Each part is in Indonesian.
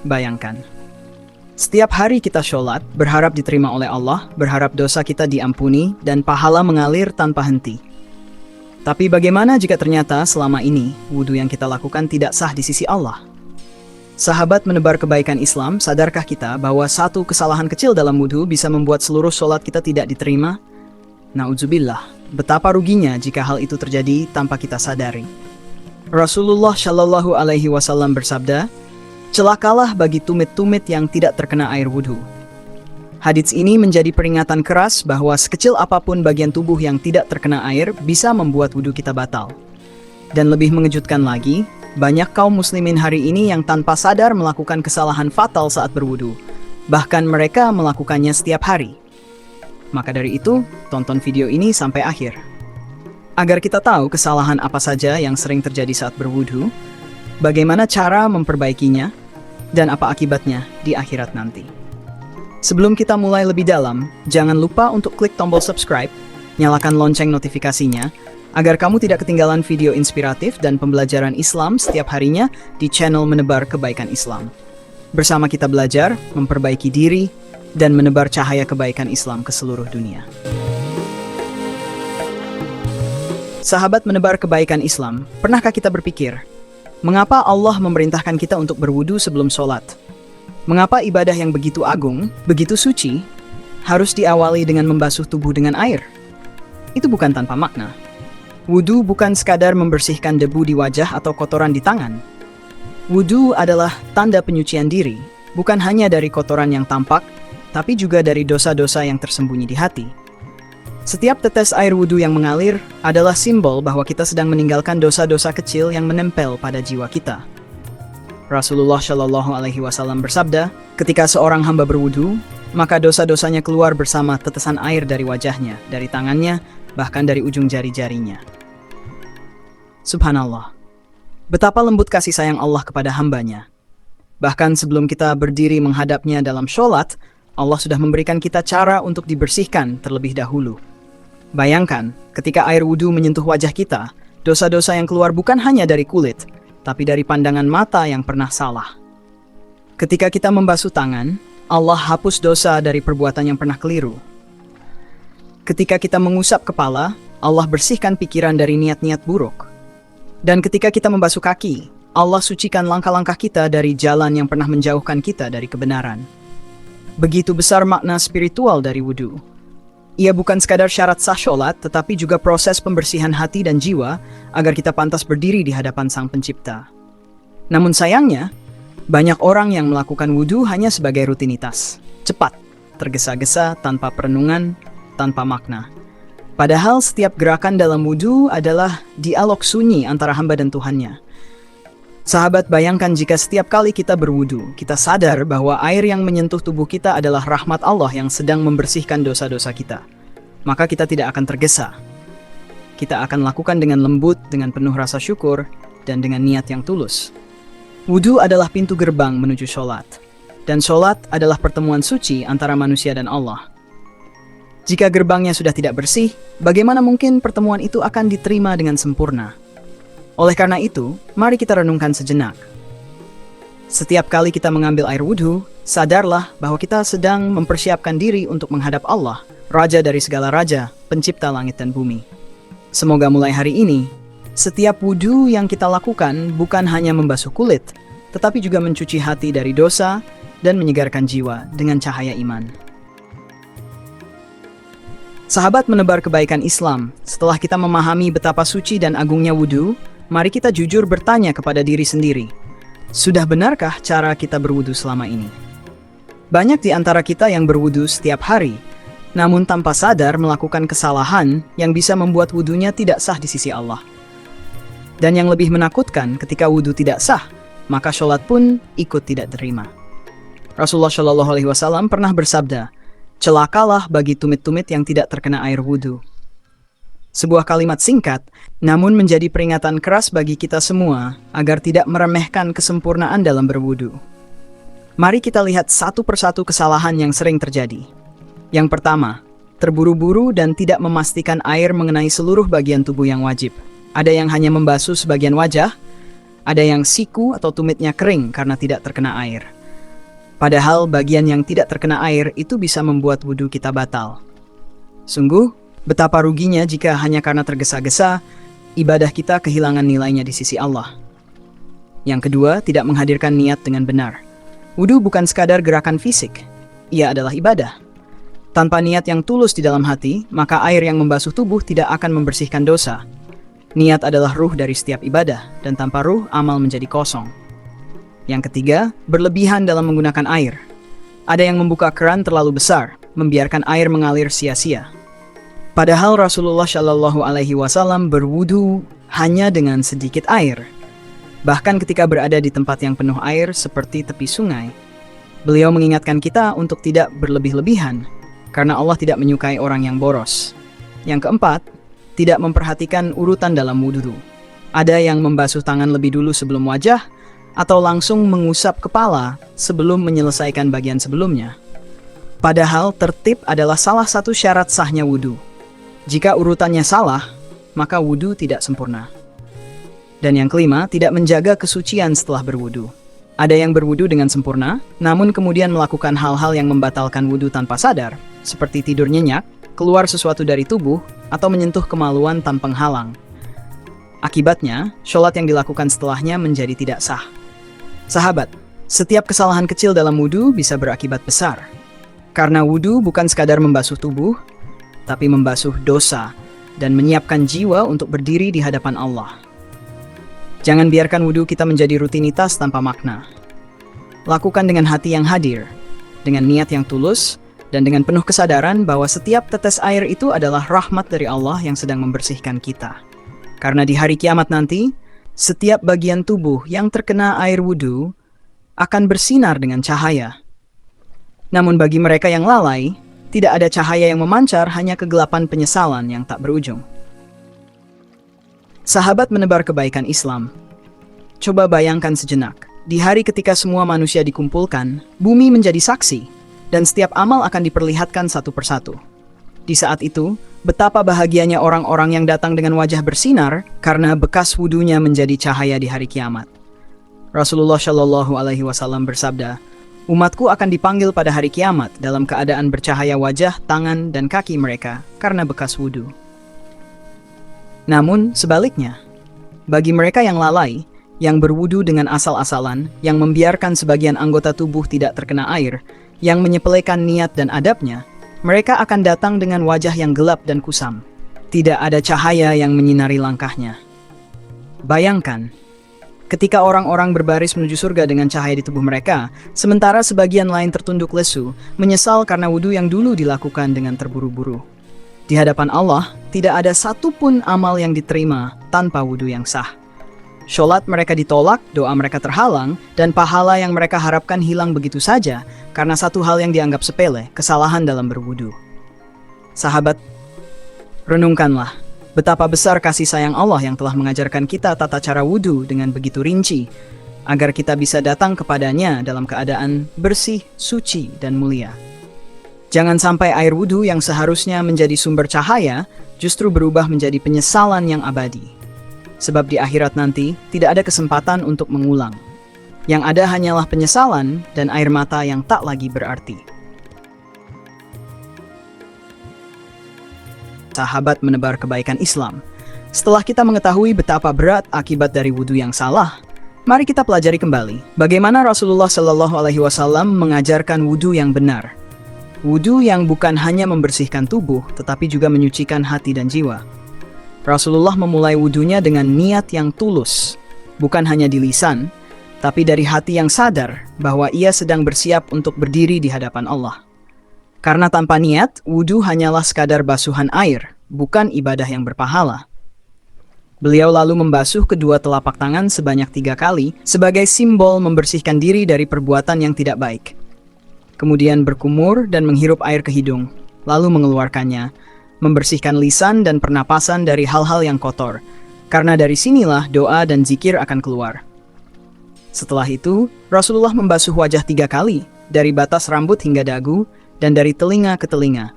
Bayangkan, setiap hari kita sholat, berharap diterima oleh Allah, berharap dosa kita diampuni, dan pahala mengalir tanpa henti. Tapi bagaimana jika ternyata selama ini, wudhu yang kita lakukan tidak sah di sisi Allah? Sahabat menebar kebaikan Islam, sadarkah kita bahwa satu kesalahan kecil dalam wudhu bisa membuat seluruh sholat kita tidak diterima? Na'udzubillah, betapa ruginya jika hal itu terjadi tanpa kita sadari. Rasulullah Shallallahu Alaihi Wasallam bersabda, "Celakalah bagi tumit-tumit yang tidak terkena air wudhu." Hadits ini menjadi peringatan keras bahwa sekecil apapun bagian tubuh yang tidak terkena air bisa membuat wudhu kita batal. Dan lebih mengejutkan lagi, banyak kaum muslimin hari ini yang tanpa sadar melakukan kesalahan fatal saat berwudhu. Bahkan mereka melakukannya setiap hari. Maka dari itu, tonton video ini sampai akhir. Agar kita tahu kesalahan apa saja yang sering terjadi saat berwudhu, bagaimana cara memperbaikinya, dan apa akibatnya di akhirat nanti. Sebelum kita mulai lebih dalam, jangan lupa untuk klik tombol subscribe, nyalakan lonceng notifikasinya, agar kamu tidak ketinggalan video inspiratif dan pembelajaran Islam setiap harinya di channel Menebar Kebaikan Islam. Bersama kita belajar, memperbaiki diri, dan menebar cahaya kebaikan Islam ke seluruh dunia. Sahabat menebar kebaikan Islam, pernahkah kita berpikir, mengapa Allah memerintahkan kita untuk berwudu sebelum sholat? Mengapa ibadah yang begitu agung, begitu suci, harus diawali dengan membasuh tubuh dengan air? Itu bukan tanpa makna. Wudu bukan sekadar membersihkan debu di wajah atau kotoran di tangan. Wudu adalah tanda penyucian diri, bukan hanya dari kotoran yang tampak, tapi juga dari dosa-dosa yang tersembunyi di hati. Setiap tetes air wudhu yang mengalir adalah simbol bahwa kita sedang meninggalkan dosa-dosa kecil yang menempel pada jiwa kita. Rasulullah Shallallahu Alaihi Wasallam bersabda, ketika seorang hamba berwudhu, maka dosa-dosanya keluar bersama tetesan air dari wajahnya, dari tangannya, bahkan dari ujung jari-jarinya. Subhanallah, betapa lembut kasih sayang Allah kepada hambanya. Bahkan sebelum kita berdiri menghadapnya dalam sholat, Allah sudah memberikan kita cara untuk dibersihkan terlebih dahulu. Bayangkan, ketika air wudhu menyentuh wajah kita, dosa-dosa yang keluar bukan hanya dari kulit, tapi dari pandangan mata yang pernah salah. Ketika kita membasuh tangan, Allah hapus dosa dari perbuatan yang pernah keliru. Ketika kita mengusap kepala, Allah bersihkan pikiran dari niat-niat buruk. Dan ketika kita membasuh kaki, Allah sucikan langkah-langkah kita dari jalan yang pernah menjauhkan kita dari kebenaran. Begitu besar makna spiritual dari wudhu. Ia bukan sekadar syarat sah sholat, tetapi juga proses pembersihan hati dan jiwa agar kita pantas berdiri di hadapan Sang Pencipta. Namun sayangnya, banyak orang yang melakukan wudhu hanya sebagai rutinitas. Cepat, tergesa-gesa, tanpa perenungan, tanpa makna. Padahal setiap gerakan dalam wudhu adalah dialog sunyi antara hamba dan Tuhannya. Sahabat, bayangkan jika setiap kali kita berwudu, kita sadar bahwa air yang menyentuh tubuh kita adalah rahmat Allah yang sedang membersihkan dosa-dosa kita. Maka kita tidak akan tergesa. Kita akan lakukan dengan lembut, dengan penuh rasa syukur, dan dengan niat yang tulus. Wudu adalah pintu gerbang menuju sholat. Dan sholat adalah pertemuan suci antara manusia dan Allah. Jika gerbangnya sudah tidak bersih, bagaimana mungkin pertemuan itu akan diterima dengan sempurna? Oleh karena itu, mari kita renungkan sejenak. Setiap kali kita mengambil air wudhu, sadarlah bahwa kita sedang mempersiapkan diri untuk menghadap Allah, Raja dari segala raja, pencipta langit dan bumi. Semoga mulai hari ini, setiap wudhu yang kita lakukan bukan hanya membasuh kulit, tetapi juga mencuci hati dari dosa dan menyegarkan jiwa dengan cahaya iman. Sahabat menebar kebaikan Islam, setelah kita memahami betapa suci dan agungnya wudhu, mari kita jujur bertanya kepada diri sendiri, sudah benarkah cara kita berwudu selama ini? Banyak di antara kita yang berwudu setiap hari, namun tanpa sadar melakukan kesalahan yang bisa membuat wudunya tidak sah di sisi Allah. Dan yang lebih menakutkan, ketika wudu tidak sah, maka sholat pun ikut tidak terima. Rasulullah Shallallahu Alaihi Wasallam pernah bersabda, celakalah bagi tumit-tumit yang tidak terkena air wudu. Sebuah kalimat singkat, namun menjadi peringatan keras bagi kita semua agar tidak meremehkan kesempurnaan dalam berwudu. Mari kita lihat satu persatu kesalahan yang sering terjadi. Yang pertama, terburu-buru dan tidak memastikan air mengenai seluruh bagian tubuh yang wajib. Ada yang hanya membasuh sebagian wajah, ada yang siku atau tumitnya kering karena tidak terkena air. Padahal bagian yang tidak terkena air itu bisa membuat wudhu kita batal. Sungguh, betapa ruginya jika hanya karena tergesa-gesa, ibadah kita kehilangan nilainya di sisi Allah. Yang kedua, tidak menghadirkan niat dengan benar. Wudhu bukan sekadar gerakan fisik, ia adalah ibadah. Tanpa niat yang tulus di dalam hati, maka air yang membasuh tubuh tidak akan membersihkan dosa. Niat adalah ruh dari setiap ibadah, dan tanpa ruh, amal menjadi kosong. Yang ketiga, berlebihan dalam menggunakan air. Ada yang membuka keran terlalu besar, membiarkan air mengalir sia-sia. Padahal Rasulullah Shallallahu Alaihi Wasallam berwudu hanya dengan sedikit air. Bahkan ketika berada di tempat yang penuh air seperti tepi sungai, beliau mengingatkan kita untuk tidak berlebih-lebihan, karena Allah tidak menyukai orang yang boros. Yang keempat, tidak memperhatikan urutan dalam wudhu. Ada yang membasuh tangan lebih dulu sebelum wajah, atau langsung mengusap kepala sebelum menyelesaikan bagian sebelumnya. Padahal tertib adalah salah satu syarat sahnya wudhu. Jika urutannya salah, maka wudhu tidak sempurna. Dan yang kelima, tidak menjaga kesucian setelah berwudhu. Ada yang berwudhu dengan sempurna, namun kemudian melakukan hal-hal yang membatalkan wudhu tanpa sadar, seperti tidur nyenyak, keluar sesuatu dari tubuh, atau menyentuh kemaluan tanpa penghalang. Akibatnya, sholat yang dilakukan setelahnya menjadi tidak sah. Sahabat, setiap kesalahan kecil dalam wudhu bisa berakibat besar. Karena wudhu bukan sekadar membasuh tubuh, tapi membasuh dosa dan menyiapkan jiwa untuk berdiri di hadapan Allah. Jangan biarkan wudhu kita menjadi rutinitas tanpa makna. Lakukan dengan hati yang hadir, dengan niat yang tulus, dan dengan penuh kesadaran bahwa setiap tetes air itu adalah rahmat dari Allah yang sedang membersihkan kita. Karena di hari kiamat nanti, setiap bagian tubuh yang terkena air wudhu akan bersinar dengan cahaya. Namun bagi mereka yang lalai, tidak ada cahaya yang memancar, hanya kegelapan penyesalan yang tak berujung. Sahabat menebar kebaikan Islam. Coba bayangkan sejenak, di hari ketika semua manusia dikumpulkan, bumi menjadi saksi, dan setiap amal akan diperlihatkan satu persatu. Di saat itu, betapa bahagianya orang-orang yang datang dengan wajah bersinar karena bekas wudunya menjadi cahaya di hari kiamat. Rasulullah Shallallahu Alaihi Wasallam bersabda, umatku akan dipanggil pada hari kiamat dalam keadaan bercahaya wajah, tangan, dan kaki mereka karena bekas wudu. Namun, sebaliknya, bagi mereka yang lalai, yang berwudu dengan asal-asalan, yang membiarkan sebagian anggota tubuh tidak terkena air, yang menyepelekan niat dan adabnya, mereka akan datang dengan wajah yang gelap dan kusam. Tidak ada cahaya yang menyinari langkahnya. Bayangkan, ketika orang-orang berbaris menuju surga dengan cahaya di tubuh mereka, sementara sebagian lain tertunduk lesu, menyesal karena wudu yang dulu dilakukan dengan terburu-buru. Di hadapan Allah, tidak ada satupun amal yang diterima tanpa wudu yang sah. Sholat mereka ditolak, doa mereka terhalang, dan pahala yang mereka harapkan hilang begitu saja karena satu hal yang dianggap sepele, kesalahan dalam berwudu. Sahabat, renungkanlah betapa besar kasih sayang Allah yang telah mengajarkan kita tata cara wudu dengan begitu rinci, agar kita bisa datang kepadanya dalam keadaan bersih, suci, dan mulia. Jangan sampai air wudu yang seharusnya menjadi sumber cahaya justru berubah menjadi penyesalan yang abadi. Sebab di akhirat nanti tidak ada kesempatan untuk mengulang. Yang ada hanyalah penyesalan dan air mata yang tak lagi berarti. Sahabat menebar kebaikan Islam. Setelah kita mengetahui betapa berat akibat dari wudu yang salah, mari kita pelajari kembali bagaimana Rasulullah Shallallahu Alaihi Wasallam mengajarkan wudu yang benar. Wudu yang bukan hanya membersihkan tubuh, tetapi juga menyucikan hati dan jiwa. Rasulullah memulai wudunya dengan niat yang tulus, bukan hanya di lisan, tapi dari hati yang sadar bahwa ia sedang bersiap untuk berdiri di hadapan Allah. Karena tanpa niat, wudu hanyalah sekadar basuhan air, bukan ibadah yang berpahala. Beliau lalu membasuh kedua telapak tangan sebanyak 3 kali sebagai simbol membersihkan diri dari perbuatan yang tidak baik. Kemudian berkumur dan menghirup air ke hidung, lalu mengeluarkannya, membersihkan lisan dan pernapasan dari hal-hal yang kotor, karena dari sinilah doa dan zikir akan keluar. Setelah itu, Rasulullah membasuh wajah 3 kali, dari batas rambut hingga dagu, dan dari telinga ke telinga.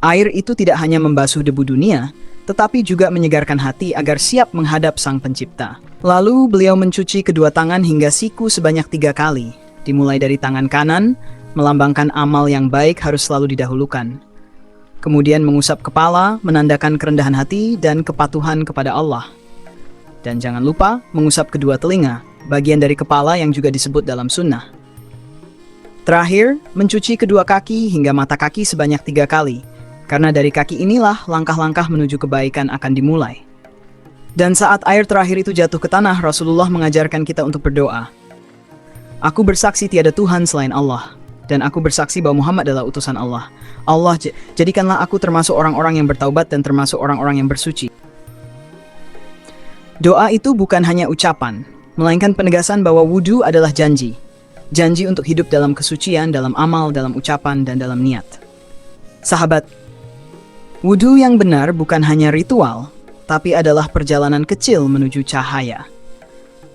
Air itu tidak hanya membasuh debu dunia, tetapi juga menyegarkan hati agar siap menghadap Sang Pencipta. Lalu beliau mencuci kedua tangan hingga siku sebanyak 3 kali, Dimulai dari tangan kanan, melambangkan amal yang baik harus selalu didahulukan. Kemudian mengusap kepala, menandakan kerendahan hati dan kepatuhan kepada Allah. Dan jangan lupa mengusap kedua telinga, bagian dari kepala yang juga disebut dalam sunnah. Terakhir, mencuci kedua kaki hingga mata kaki sebanyak 3 kali, karena dari kaki inilah langkah-langkah menuju kebaikan akan dimulai. Dan saat air terakhir itu jatuh ke tanah, Rasulullah mengajarkan kita untuk berdoa. Aku bersaksi tiada Tuhan selain Allah, dan aku bersaksi bahwa Muhammad adalah utusan Allah. Allah, jadikanlah aku termasuk orang-orang yang bertaubat dan termasuk orang-orang yang bersuci. Doa itu bukan hanya ucapan, melainkan penegasan bahwa wudhu adalah janji. Janji untuk hidup dalam kesucian, dalam amal, dalam ucapan, dan dalam niat. Sahabat, wudhu yang benar bukan hanya ritual, tapi adalah perjalanan kecil menuju cahaya.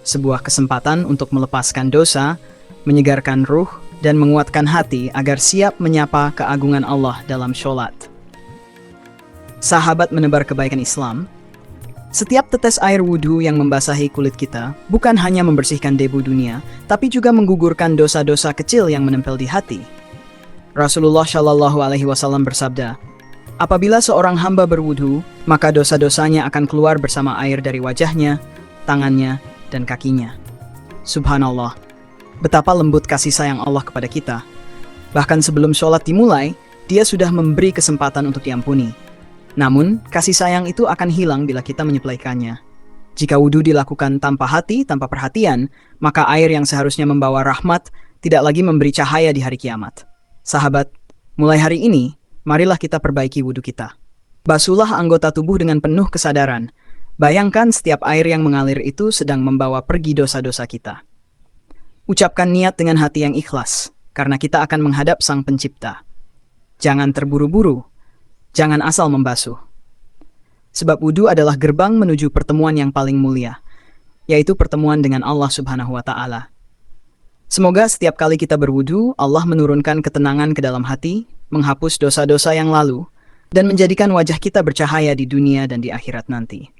Sebuah kesempatan untuk melepaskan dosa, menyegarkan ruh, dan menguatkan hati agar siap menyapa keagungan Allah dalam sholat. Sahabat menebar kebaikan Islam, setiap tetes air wudhu yang membasahi kulit kita bukan hanya membersihkan debu dunia, tapi juga menggugurkan dosa-dosa kecil yang menempel di hati. Rasulullah Shallallahu Alaihi Wasallam bersabda, apabila seorang hamba berwudhu, maka dosa-dosanya akan keluar bersama air dari wajahnya, tangannya, dan kakinya. Subhanallah, betapa lembut kasih sayang Allah kepada kita. Bahkan sebelum sholat dimulai, Dia sudah memberi kesempatan untuk diampuni. Namun, kasih sayang itu akan hilang bila kita menyepelekannya. Jika wudhu dilakukan tanpa hati, tanpa perhatian, maka air yang seharusnya membawa rahmat tidak lagi memberi cahaya di hari kiamat. Sahabat, mulai hari ini, marilah kita perbaiki wudhu kita. Basuhlah anggota tubuh dengan penuh kesadaran. Bayangkan setiap air yang mengalir itu sedang membawa pergi dosa-dosa kita. Ucapkan niat dengan hati yang ikhlas, karena kita akan menghadap Sang Pencipta. Jangan terburu-buru, jangan asal membasuh. Sebab wudhu adalah gerbang menuju pertemuan yang paling mulia, yaitu pertemuan dengan Allah Subhanahu wa Ta'ala. Semoga setiap kali kita berwudhu, Allah menurunkan ketenangan ke dalam hati, menghapus dosa-dosa yang lalu, dan menjadikan wajah kita bercahaya di dunia dan di akhirat nanti.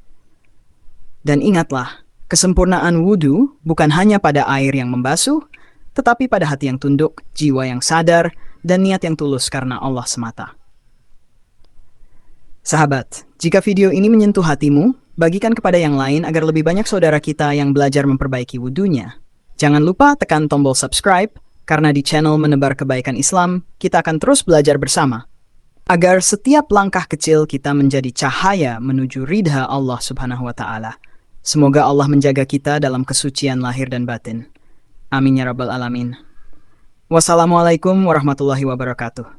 Dan ingatlah, kesempurnaan wudhu bukan hanya pada air yang membasuh, tetapi pada hati yang tunduk, jiwa yang sadar, dan niat yang tulus karena Allah semata. Sahabat, jika video ini menyentuh hatimu, bagikan kepada yang lain agar lebih banyak saudara kita yang belajar memperbaiki wudhunya. Jangan lupa tekan tombol subscribe, karena di channel Menebar Kebaikan Islam, kita akan terus belajar bersama. Agar setiap langkah kecil kita menjadi cahaya menuju ridha Allah Subhanahu wa Ta'ala. Semoga Allah menjaga kita dalam kesucian lahir dan batin. Amin ya rabbal alamin. Wassalamualaikum warahmatullahi wabarakatuh.